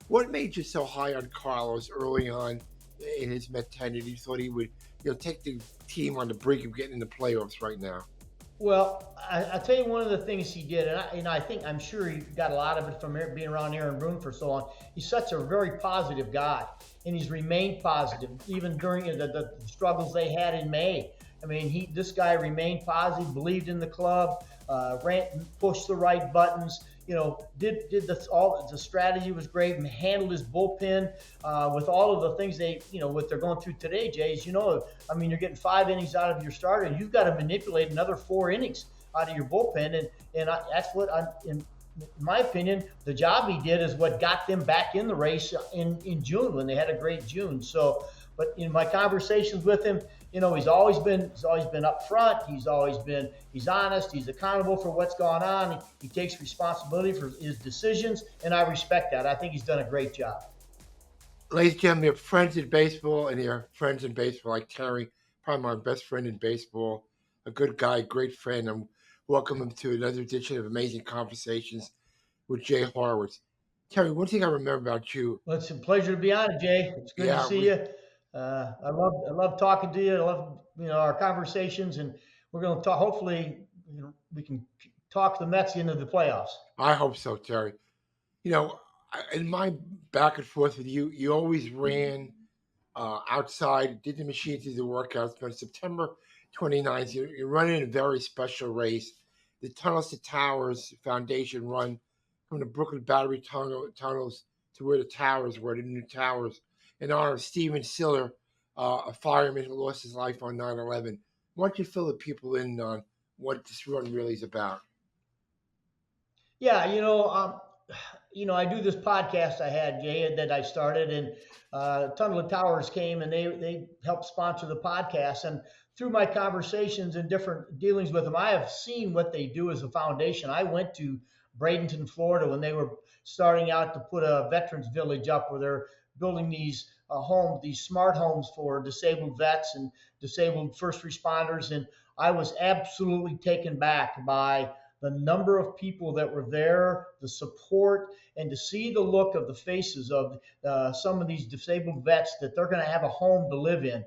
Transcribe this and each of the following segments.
What made you so high on Carlos early on in his Met tenure? You thought he would, take the team on the brink of getting in the playoffs right now. Well, I tell you one of the things he did, and I think I'm sure he got a lot of it from being around Aaron Boone for so long. He's such a very positive guy, and he's remained positive even during the struggles they had in May. I mean, this guy remained positive, believed in the club, pushed the right buttons. Did all the strategy was great, and handled his bullpen with all of the things what they're going through today. Jay, as I mean, you're getting 5 innings out of your starter, and you've got to manipulate another 4 innings out of your bullpen, that's what in my opinion, the job he did is what got them back in the race in June when they had a great June. So, but in my conversations with him, he's always been upfront. He's honest. He's accountable for what's going on. He takes responsibility for his decisions, and I respect that. I think he's done a great job. Ladies and gentlemen, you have friends in baseball, and you have friends in baseball like Terry, probably my best friend in baseball, a good guy, great friend. I'm welcome him to another edition of Amazing Conversations with Jay Horwitz. Terry, one thing I remember about you. Well, it's a pleasure to be on it, Jay. It's good to see you. I love talking to you. I love our conversations, and we're going to talk. Hopefully, we can talk the Mets into the playoffs. I hope so, Terry. In my back and forth with you, you always ran outside, did the machine, did the workouts. But on September 29th, you're running a very special race, the Tunnels to Towers Foundation run from the Brooklyn Battery tunnels to where the towers were, the new towers, in honor of Stephen Siller, a fireman who lost his life on 9/11. Why don't you fill the people in on what this run really is about? Yeah, I do this podcast I had, Jay, that I started, and Tunnel of Towers came and they helped sponsor the podcast. And through my conversations and different dealings with them, I have seen what they do as a foundation. I went to Bradenton, Florida, when they were starting out to put a veterans village up where they're building these homes, these smart homes for disabled vets and disabled first responders. And I was absolutely taken back by the number of people that were there, the support, and to see the look of the faces of some of these disabled vets that they're going to have a home to live in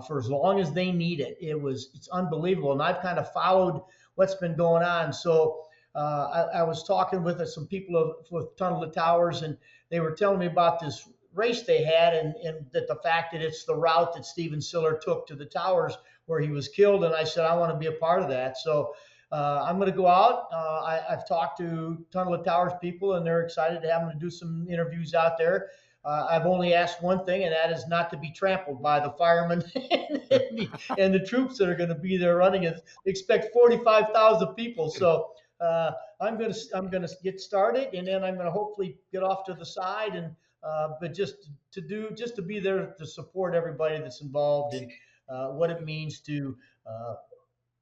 for as long as they need it. It's unbelievable. And I've kind of followed what's been going on. So I was talking with some people with Tunnel to Towers, and they were telling me about this race they had, and that the fact that it's the route that Stephen Siller took to the towers where he was killed. And I said, I want to be a part of that. So I'm going to go out. I've talked to Tunnel of Towers people, and they're excited to have me to do some interviews out there. I've only asked one thing, and that is not to be trampled by the firemen and the troops that are going to be there running it. Expect 45,000 people. So I'm going to get started, and then I'm going to hopefully get off to the side, and but just to be there to support everybody that's involved in what it means to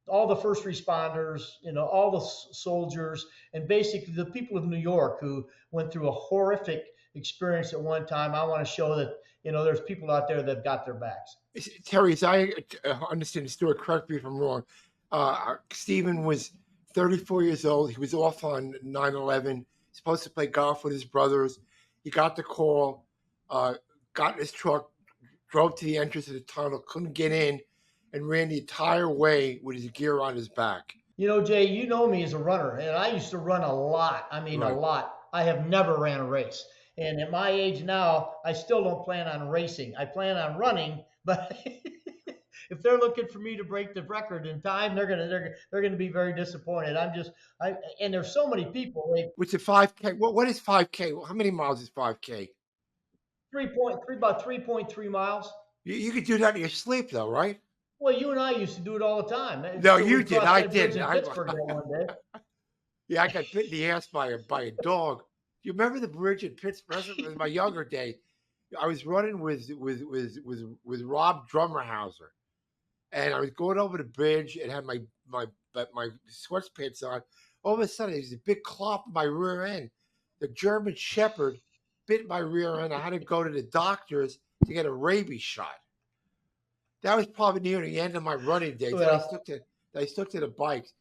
all the first responders, all the soldiers, and basically the people of New York who went through a horrific experience at one time. I want to show that, there's people out there that got their backs. Terry, as I understand the story, correct me if I'm wrong, Stephen was 34 years old. He was off on 9/11, supposed to play golf with his brothers. He got the call, got in his truck, drove to the entrance of the tunnel, couldn't get in, and ran the entire way with his gear on his back. Jay, you know me as a runner, and I used to run a lot. I mean, right. A lot. I have never ran a race. And at my age now, I still don't plan on racing. I plan on running, but if they're looking for me to break the record in time, they're gonna be very disappointed. And there's so many people. What's a 5K? What is 5K? How many miles is 5K? About 3.3 miles. You could do that in your sleep, though, right? Well, you and I used to do it all the time. No, you did. I didn't. Pittsburgh one day. Yeah, I got bit in the ass by a dog. Do you remember the bridge in Pittsburgh? It was my younger day. I was running with Rob Drummerhauser, and I was going over the bridge and had my sweatpants on. All of a sudden, there was a big clop in my rear end. The German Shepherd bit my rear end. I had to go to the doctors to get a rabies shot. That was probably near the end of my running days. Well, I stuck to the bikes.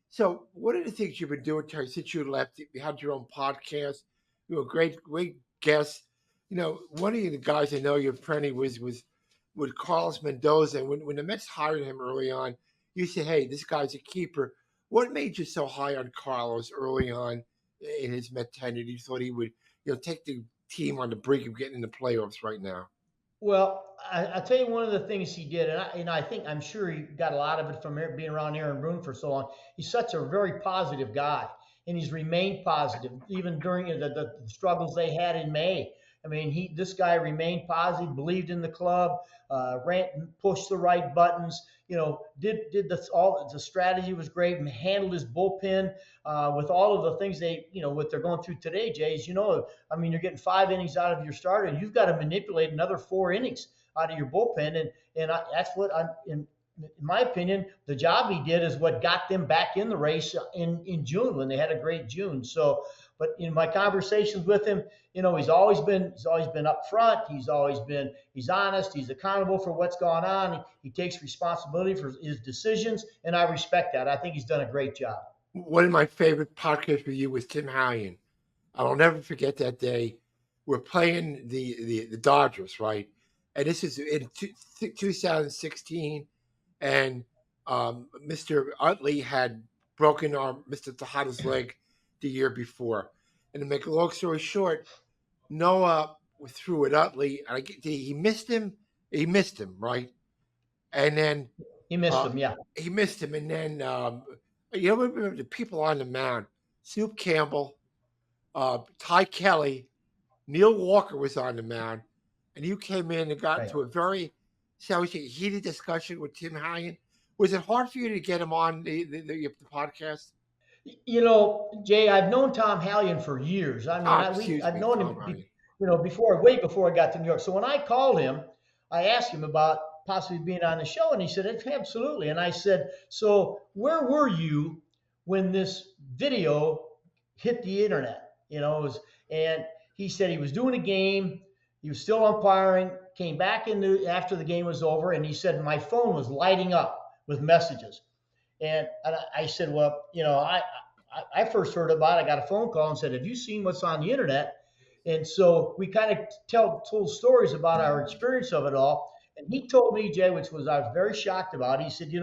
So what are the things you've been doing, Terry, since you left? You had your own podcast. You were a great guest One of the guys I know your friendly was with Carlos Mendoza. And when the Mets hired him early on, you said, "Hey, this guy's a keeper." What made you so high on Carlos early on in his Met tenure? You thought he would, take the team on the brink of getting in the playoffs right now. Well, I tell you one of the things he did, and I think I'm sure he got a lot of it from being around Aaron Boone for so long. He's such a very positive guy, and he's remained positive even during the struggles they had in May. I mean, this guy remained positive, believed in the club, pushed the right buttons. Did all the strategy was great, and handled his bullpen with all of the things what they're going through today. Jays, I mean, you're getting 5 innings out of your starter, and you've got to manipulate another 4 innings out of your bullpen, that's what in my opinion, the job he did is what got them back in the race in June when they had a great June. So, but in my conversations with him, he's always been upfront. He's honest. He's accountable for what's going on. He takes responsibility for his decisions, and I respect that. I think he's done a great job. One of my favorite podcasts with you was Tim Hallion. I will never forget that day. We're playing the Dodgers, right? And this is in 2016, and Mr. Utley had broken Mr. Tejada's leg the year before. And to make a long story short, Noah threw at Utley, and he missed him. He missed him, right? And then he missed him, yeah. He missed him, and then remember the people on the mound: Snoop Campbell, Ty Kelly, Neil Walker was on the mound, and you came in and got into a very, heated discussion with Tim Hallion. Was it hard for you to get him on the podcast? Jay, I've known Tom Hallion for years. I mean, I've known him, way before I got to New York. So when I called him, I asked him about possibly being on the show, and he said, absolutely. And I said, so where were you when this video hit the internet? And he said he was doing a game. He was still umpiring, came back after the game was over, and he said, my phone was lighting up with messages. And I said, well, I first heard about it. I got a phone call and said, have you seen what's on the internet? And so we kind of told stories about our experience of it all. And he told me, Jay, which I was very shocked about. He said,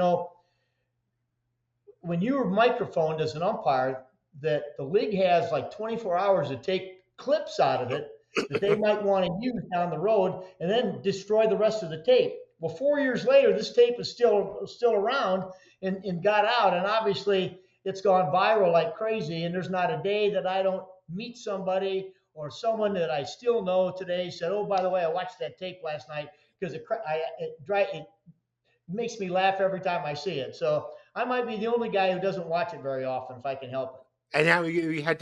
when you were microphoned as an umpire, that the league has like 24 hours to take clips out of it that they might want to use down the road and then destroy the rest of the tape. Well, 4 years later, this tape is still around and got out. And obviously, it's gone viral like crazy. And there's not a day that I don't meet somebody or someone that I still know today said, oh, by the way, I watched that tape last night because it makes me laugh every time I see it. So I might be the only guy who doesn't watch it very often if I can help it. And now we had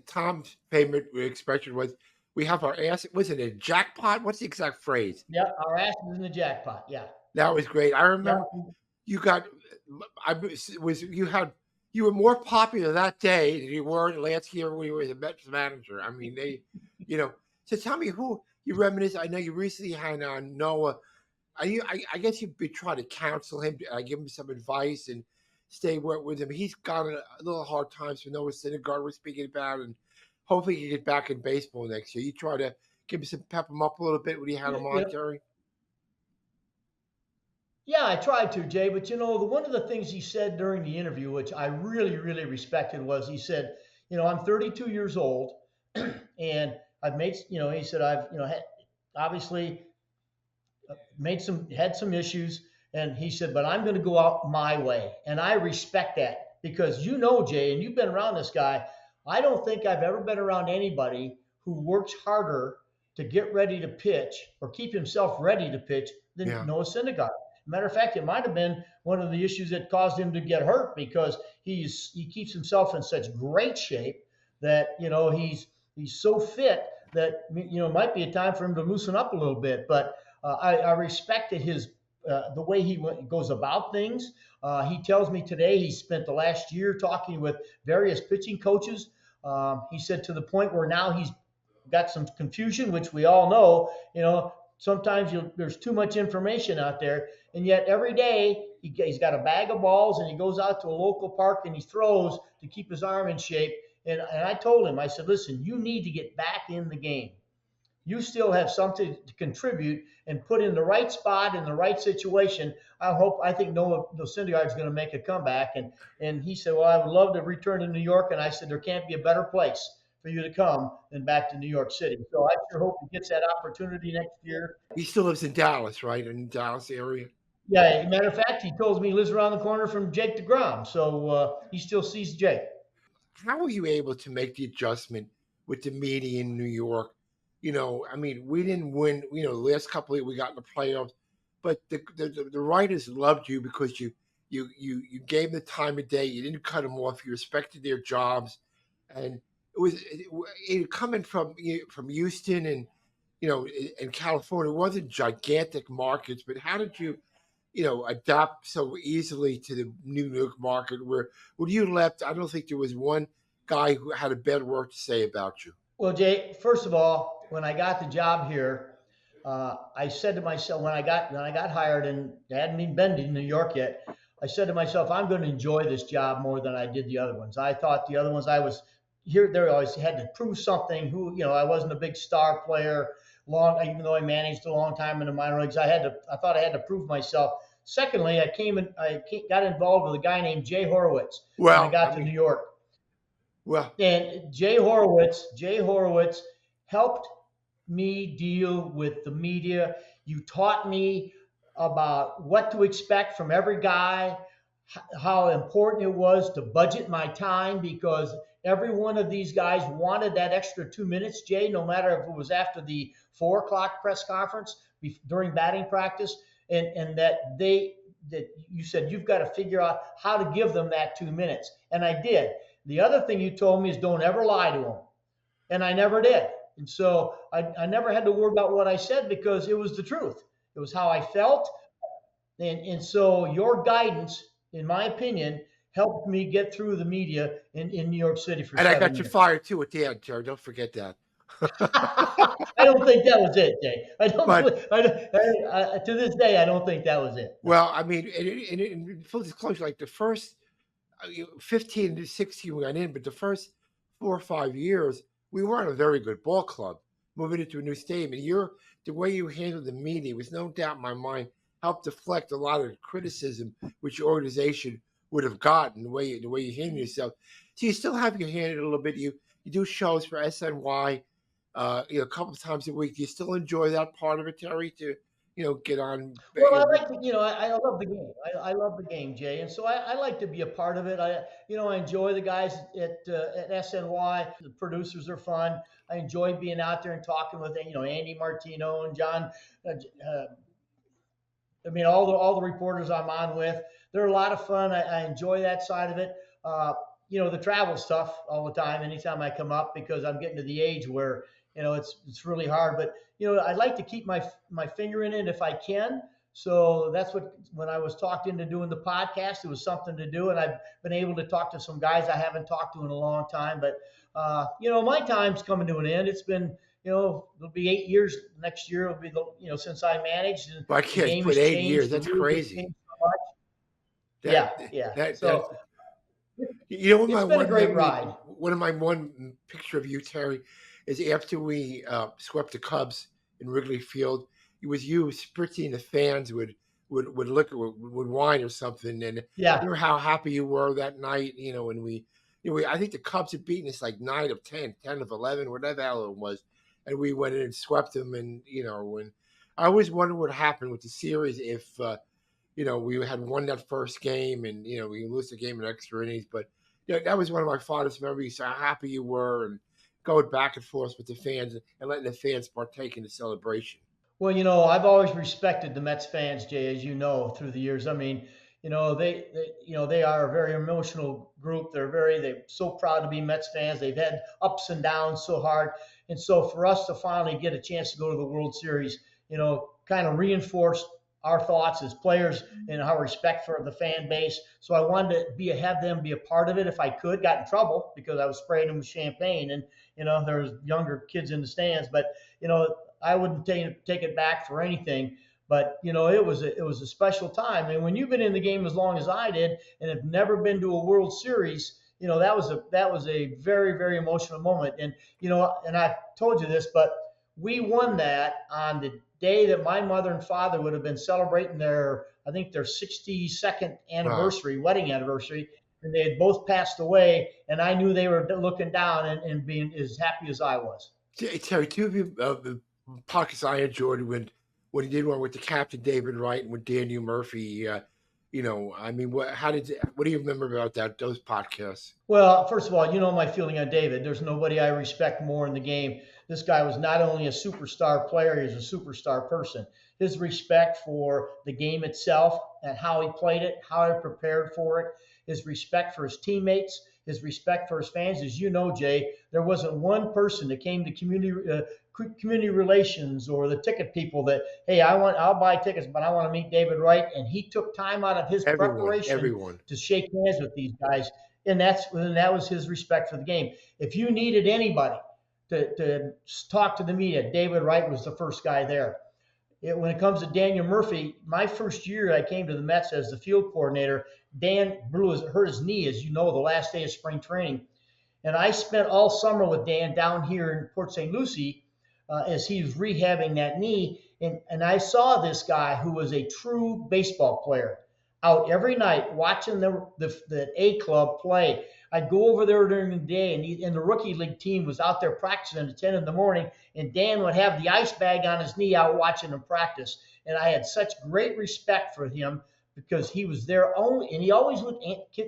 Tom's favorite expression was, we have our ass. Was it a jackpot? What's the exact phrase? Yeah, our ass is in the jackpot. Yeah, that was great. I remember you were more popular that day than you were last year when you were the Mets manager. I mean, So tell me who you reminisce. I know you recently had on Noah. I guess you've been trying to counsel him, give him some advice, and stay with him. He's got a little hard times for Noah Syndergaard we're speaking about, and hopefully he can get back in baseball next year. You try to pep him up a little bit when you had him on, Terry? Yeah, I tried to, Jay. But, one of the things he said during the interview, which I really, really respected, was he said, I'm 32 years old and I've made, he said, I've, obviously had some issues. And he said, but I'm going to go out my way. And I respect that because, Jay, and you've been around this guy, I don't think I've ever been around anybody who works harder to get ready to pitch or keep himself ready to pitch than Noah Syndergaard. Matter of fact, it might have been one of the issues that caused him to get hurt because he keeps himself in such great shape that, he's so fit that, it might be a time for him to loosen up a little bit. But I respected the way he goes about things. He tells me today he spent the last year talking with various pitching coaches. He said to the point where now he's got some confusion, which we all know, sometimes there's too much information out there. And yet every day he's got a bag of balls and he goes out to a local park and he throws to keep his arm in shape. And I told him, I said, listen, you need to get back in the game. you still have something to contribute and put in the right spot in the right situation. I think Noah Syndergaard is going to make a comeback. And he said, well, I would love to return to New York. And I said, there can't be a better place for you to come than back to New York City. So I sure hope he gets that opportunity next year. He still lives in Dallas, right? In the Dallas area. Yeah, matter of fact, he tells me he lives around the corner from Jake deGrom. So he still sees Jake. How were you able to make the adjustment with the media in New York? I mean, we didn't win. The last couple of years we got in the playoffs, but the writers loved you because you gave them the time of day. You didn't cut them off. You respected their jobs, and it coming from Houston and and California. It wasn't gigantic markets, but how did you adapt so easily to the New York market where when you left, I don't think there was one guy who had a bad word to say about you. Well, Jay, first of all, when I got the job here, I said to myself when I got hired and I hadn't even been to New York yet, I said to myself, I'm going to enjoy this job more than I did the other ones. I thought the other ones I was here, there, I always had to prove something. I wasn't a big star player even though I managed a long time in the minor leagues. I thought I had to prove myself. Secondly, I got involved with a guy named Jay Horwitz when I got to New York. Well, and Jay Horwitz helped me deal with the media. You taught me about what to expect from every guy, how important it was to budget my time because every one of these guys wanted that extra 2 minutes, Jay, no matter if it was after the 4:00 press conference during batting practice, and that you said you've got to figure out how to give them that 2 minutes. And I did. The other thing you told me is don't ever lie to them. And I never did. And so I never had to worry about what I said because it was the truth. It was how I felt. And so your guidance, in my opinion, helped me get through the media in New York City for 7 years. And I got you fired too at the end, Terry. Don't forget that. I don't think that was it, Jay. To this day, I don't think that was it. Well, I mean, in full disclosure, like the first 15 to 16 we got in, but the first 4 or 5 years, we weren't a very good ball club. Moving into a new stadium, and the way you handled the media was no doubt in my mind helped deflect a lot of the criticism which your organization would have gotten the way you handle yourself. So you still have your hand in a little bit. You do shows for SNY, a couple of times a week. Do you still enjoy that part of it, Terry? To get on. Well, I like I love the game. I love the game, Jay, and so I like to be a part of it. I enjoy the guys at SNY. The producers are fun. I enjoy being out there and talking with Andy Martino and John. All the reporters I'm on with. They're a lot of fun. I enjoy that side of it. The travel stuff all the time. Anytime I come up, because I'm getting to the age where it's really hard. But I'd like to keep my finger in it if I can. So that's when I was talked into doing the podcast, it was something to do, and I've been able to talk to some guys I haven't talked to in a long time. But my time's coming to an end. It's been it'll be 8 years next year. It'll be since I managed. And I can't put 8 years. That's crazy. Yeah. So it's been a great ride. One of my picture of you, Terry, is after we swept the Cubs in Wrigley Field. It was you spritzing the fans would wine or something, and remember how happy you were that night. When I think the Cubs had beaten us like 9 of 10, 10 of 11, whatever the hell it was, and we went in and swept them. And when I always wondered what happened with the series if we had won that first game and we lose the game in extra innings, but that was one of my fondest memories. How happy you were and going back and forth with the fans and letting the fans partake in the celebration. Well, I've always respected the Mets fans, Jay, as you know, through the years. I mean, they are a very emotional group. They're so proud to be Mets fans. They've had ups and downs so hard. And so for us to finally get a chance to go to the World Series, kind of reinforced our thoughts as players and our respect for the fan base. So I wanted to have them be a part of it if I could. Got in trouble because I was spraying them with champagne and, there was younger kids in the stands, but, I wouldn't take it back for anything, but it was a special time. And when you've been in the game as long as I did and have never been to a World Series, that was a very, very emotional moment. And and I've told you this, but we won that on the day that my mother and father would have been celebrating I think their 62nd Wow. anniversary, wedding anniversary, and they had both passed away. And I knew they were looking down and being as happy as I was. Terry, two of the podcasts I enjoyed when he did one with the captain David Wright and with Daniel Murphy. I mean, what do you remember about those podcasts? Well, first of all, you know my feeling on David. There's nobody I respect more in the game. This guy was not only a superstar player, he was a superstar person. His respect for the game itself and how he played it, how he prepared for it, his respect for his teammates, his respect for his fans. As you know, Jay, there wasn't one person that came to community relations or the ticket people that, hey, I'll buy tickets, but I want to meet David Wright. And he took time out of his preparation Everyone. to shake hands with these guys. And that was his respect for the game. If you needed anybody to talk to the media, David Wright was the first guy there. When it comes to Daniel Murphy, my first year I came to the Mets as the field coordinator, Dan hurt his knee, as you know, the last day of spring training. And I spent all summer with Dan down here in Port St. Lucie as he was rehabbing that knee. And I saw this guy who was a true baseball player out every night watching the A club play. I'd go over there during the day, and the rookie league team was out there practicing at 10 in the morning, and Dan would have the ice bag on his knee out watching them practice. And I had such great respect for him because he was there only, and he always would,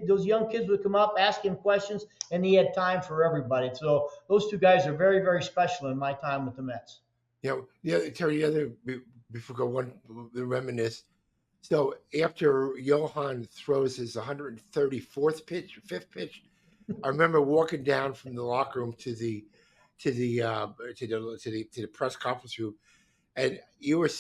those young kids would come up, ask him questions, and he had time for everybody. So those two guys are very, very special in my time with the Mets. Terry, before we go one, reminisce. So after Johan throws his 134th pitch, fifth pitch, I remember walking down from the locker room to the press conference room, and you weren't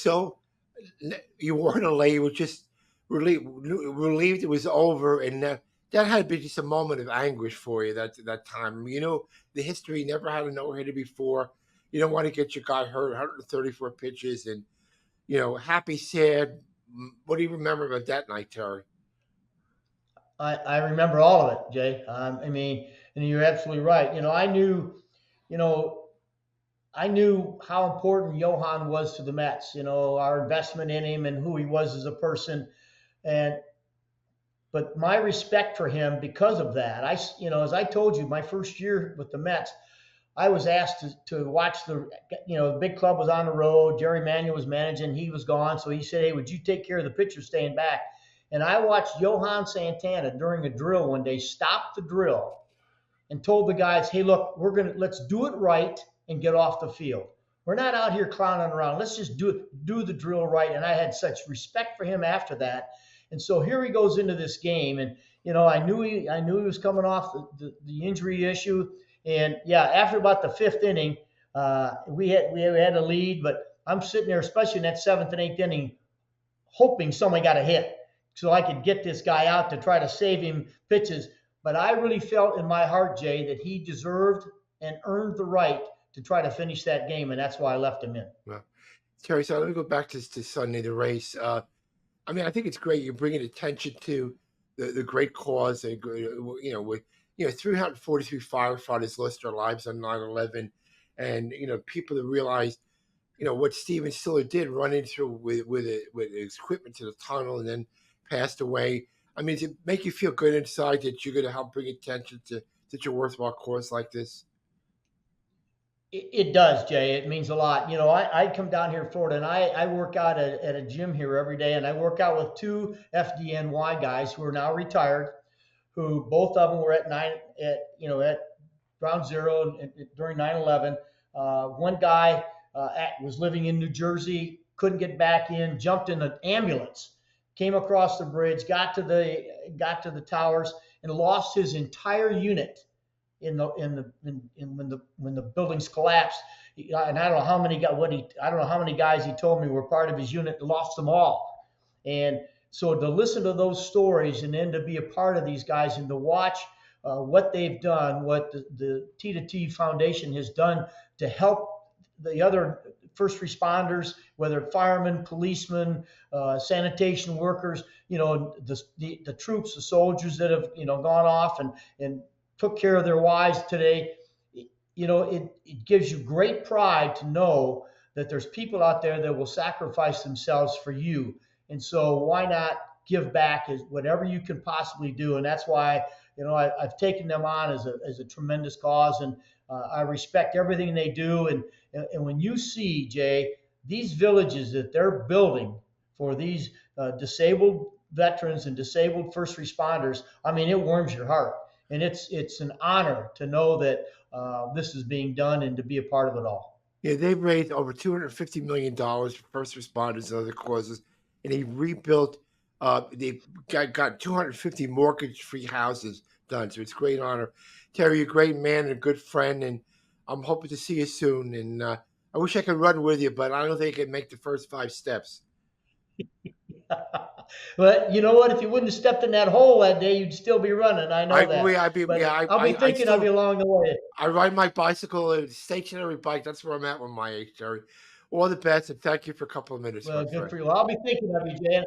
elated. You were just relieved it was over, and that had been just a moment of anguish for you that time. The history never had a no-hitter before. You don't want to get your guy hurt, 134 pitches, and happy, sad. What do you remember about that night, Terry? I remember all of it, Jay. I mean, and you're absolutely right. I knew how important Johan was to the Mets. Our investment in him and who he was as a person, but my respect for him because of that. As I told you, my first year with the Mets, I was asked to watch the big club was on the road. Jerry Manuel was managing. He was gone. So he said, hey, would you take care of the pitchers staying back? And I watched Johan Santana during a drill one day, stop the drill and told the guys, hey, look, let's do it right and get off the field. We're not out here clowning around. Let's just do the drill right. And I had such respect for him after that. And so here he goes into this game. And, I knew he was coming off the injury issue. And yeah, after about the fifth inning, we had a lead, but I'm sitting there, especially in that seventh and eighth inning, hoping somebody got a hit so I could get this guy out to try to save him pitches. But I really felt in my heart, Jay, that he deserved and earned the right to try to finish that game, and that's why I left him in. Well, Terry, so let me go back to Sunday, the race. I mean, I think it's great you're bringing attention to the great cause. With 343 firefighters lost their lives on 9/11, and people that realized what Stephen Siller did, running through with his equipment to the tunnel and then passed away. I mean, does it make you feel good inside that you're going to help bring attention to such a worthwhile cause like this? It does, Jay. It means a lot. I come down here in Florida, and I work out at a gym here every day, and I work out with two FDNY guys who are now retired, who both of them were at ground zero during 9/11. One guy was living in New Jersey, couldn't get back in, jumped in an ambulance, came across the bridge, got to the towers, and lost his entire unit when the buildings collapsed. And I don't know how many guys he told me were part of his unit, lost them all. And so to listen to those stories and then to be a part of these guys and to watch what they've done, what the T2T Foundation has done to help the other first responders, whether firemen, policemen, sanitation workers, the troops, the soldiers that have gone off and took care of their wives today. it gives you great pride to know that there's people out there that will sacrifice themselves for you. And so why not give back as whatever you can possibly do? And that's why, I've taken them on as a tremendous cause, and I respect everything they do. And when you see, Jay, these villages that they're building for these disabled veterans and disabled first responders, I mean, it warms your heart. And it's an honor to know that this is being done and to be a part of it all. Yeah, they've raised over $250 million for first responders and other causes, and they rebuilt. They got 250 mortgage-free houses done. So it's a great honor. Terry, you're a great man and a good friend, and I'm hoping to see you soon. And I wish I could run with you, but I don't think I can make the first 5 steps. But you know what? If you wouldn't have stepped in that hole that day, you'd still be running. I know that. I'll be thinking of you along the way. I ride my bicycle, a stationary bike. That's where I'm at with my age, Terry. All the best, and thank you for a couple of minutes. Well, good for you. I'll be thinking of you, Jay.